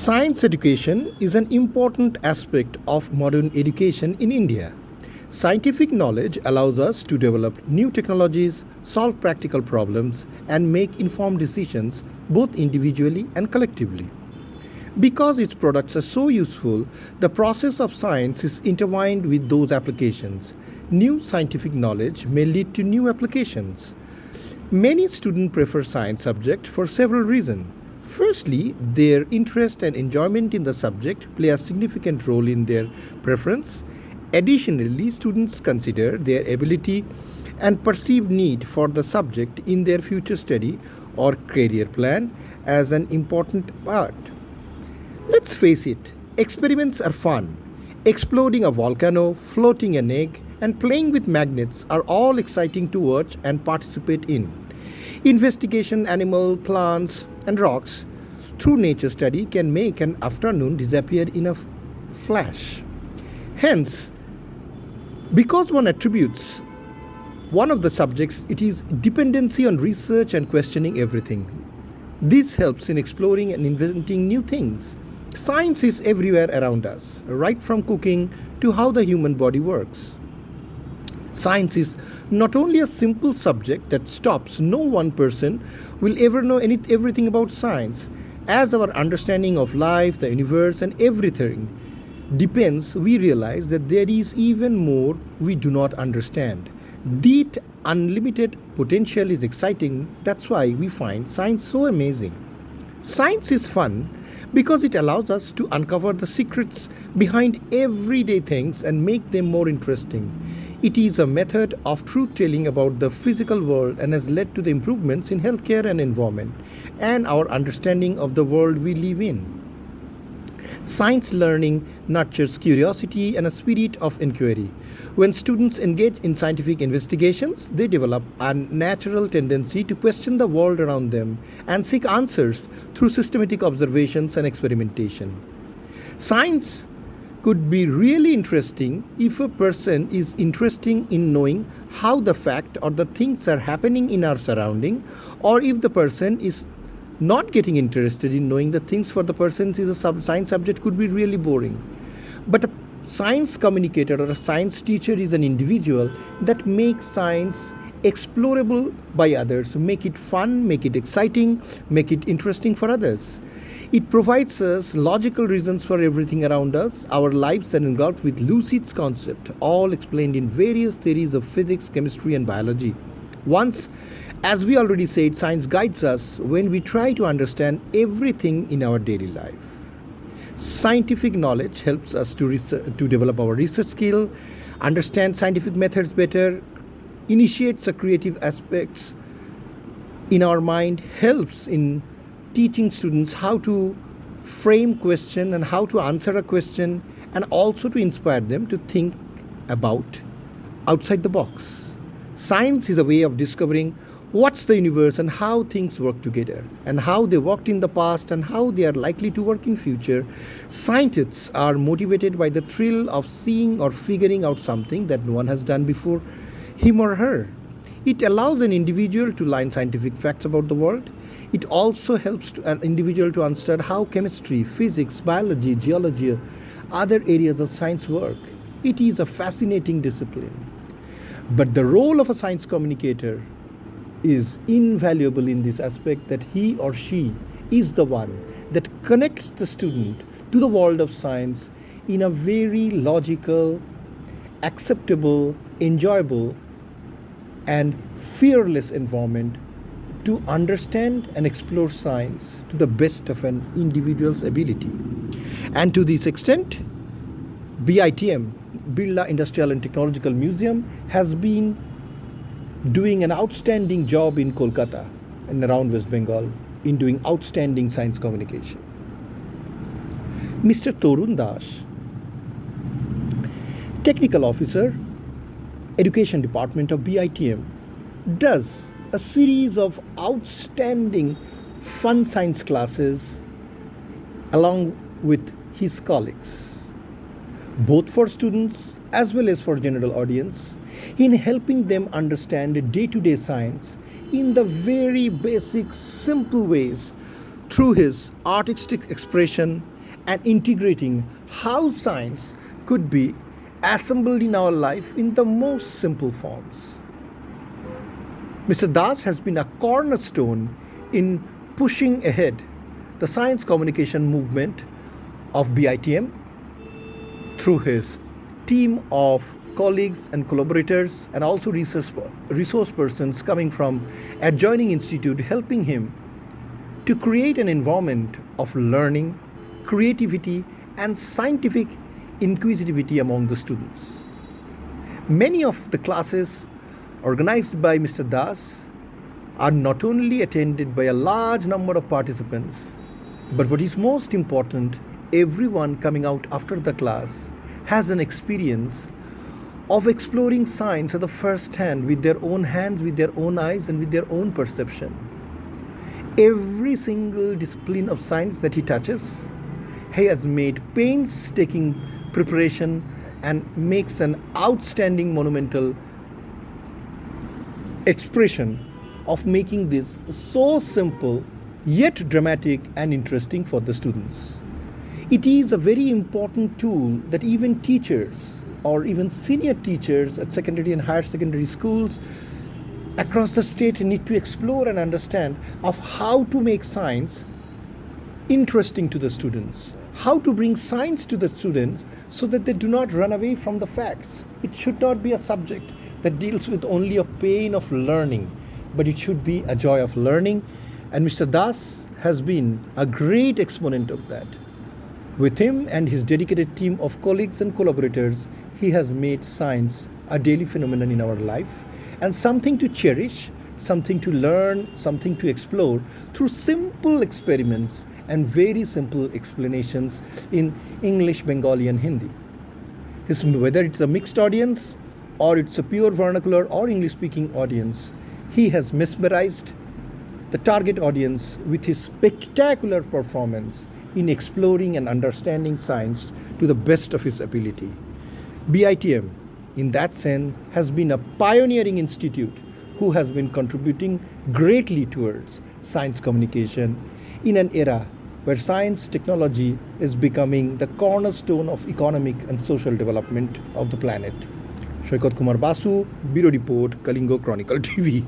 Science education is an important aspect of modern education in India. Scientific knowledge allows us to develop new technologies, solve practical problems, and make informed decisions both individually and collectively. Because its products are so useful, the process of science is intertwined with those applications. New scientific knowledge may lead to new applications. Many students prefer science subject for several reasons. Firstly, their interest and enjoyment in the subject play a significant role in their preference. Additionally, students consider their ability and perceived need for the subject in their future study or career plan as an important part. Let's face it, experiments are fun. Exploding a volcano, floating an egg, and playing with magnets are all exciting to watch and participate in. Investigation animal, plants, and rocks through nature study can make an afternoon disappear in a flash. Hence, because one attributes one of the subjects, it is dependency on research and questioning everything. This helps in exploring and inventing new things. Science is everywhere around us, right from cooking to how the human body works. Science is not only a simple subject that stops. No one person will ever know everything about science. As our understanding of life, the universe, and everything depends, we realize that there is even more we do not understand. That unlimited potential is exciting. That's why we find science so amazing. Science is fun because it allows us to uncover the secrets behind everyday things and make them more interesting. It is a method of truth-telling about the physical world and has led to the improvements in healthcare and environment and our understanding of the world we live in. Science learning nurtures curiosity and a spirit of inquiry. When students engage in scientific investigations, they develop a natural tendency to question the world around them and seek answers through systematic observations and experimentation. Science could be really interesting if a person is interested in knowing how the fact or the things are happening in our surrounding, or if the person is not getting interested in knowing the things. For the person is a science subject could be really boring. But a science communicator or a science teacher is an individual that makes science explorable by others, make it fun, make it exciting, make it interesting for others. It provides us logical reasons for everything around us. Our lives are engulfed with lucid concepts, all explained in various theories of physics, chemistry, and biology. Once, as we already said, science guides us when we try to understand everything in our daily life. Scientific knowledge helps us to develop our research skill, understand scientific methods better, initiates the creative aspects in our mind, helps in teaching students how to frame question and how to answer a question, and also to inspire them to think about outside the box. Science is a way of discovering what's the universe and how things work together, and how they worked in the past and how they are likely to work in future. Scientists are motivated by the thrill of seeing or figuring out something that no one has done before him or her. It allows an individual to learn scientific facts about the world. It also helps an individual to understand how chemistry, physics, biology, geology, other areas of science work. It is a fascinating discipline. But the role of a science communicator is invaluable in this aspect, that he or she is the one that connects the student to the world of science in a very logical, acceptable, enjoyable, and fearless environment to understand and explore science to the best of an individual's ability. And to this extent, BITM, Birla Industrial and Technological Museum, has been doing an outstanding job in Kolkata and around West Bengal in doing outstanding science communication. Mr. Torun Das, Technical Officer, Education Department of BITM, does a series of outstanding fun science classes along with his colleagues, both for students as well as for general audience, in helping them understand day-to-day science in the very basic, simple ways through his artistic expression, and integrating how science could be assembled in our life in the most simple forms. Mr. Das has been a cornerstone in pushing ahead the science communication movement of BITM through his team of colleagues and collaborators and also resource persons coming from adjoining institute helping him to create an environment of learning, creativity and scientific inquisitivity among the students. Many of the classes organized by Mr. Das are not only attended by a large number of participants, but what is most important, everyone coming out after the class has an experience of exploring science at the first hand with their own hands, with their own eyes, and with their own perception. Every single discipline of science that he touches, he has made painstaking preparation and makes an outstanding monumental expression of making this so simple yet dramatic and interesting for the students. It is a very important tool that even teachers or even senior teachers at secondary and higher secondary schools across the state need to explore and understand of how to make science interesting to the students, how to bring science to the students so that they do not run away from the facts. It should not be a subject that deals with only a pain of learning, but it should be a joy of learning. And Mr. Das has been a great exponent of that. With him and his dedicated team of colleagues and collaborators, he has made science a daily phenomenon in our life and something to cherish, something to learn, something to explore through simple experiments and very simple explanations in English, Bengali and Hindi. Whether it's a mixed audience or it's a pure vernacular or English speaking audience, he has mesmerized the target audience with his spectacular performance in exploring and understanding science to the best of his ability. BITM, in that sense, has been a pioneering institute who has been contributing greatly towards science communication in an era where science technology is becoming the cornerstone of economic and social development of the planet. Shoikat Kumar Basu, Bureau Report, Kalinga Chronicle TV.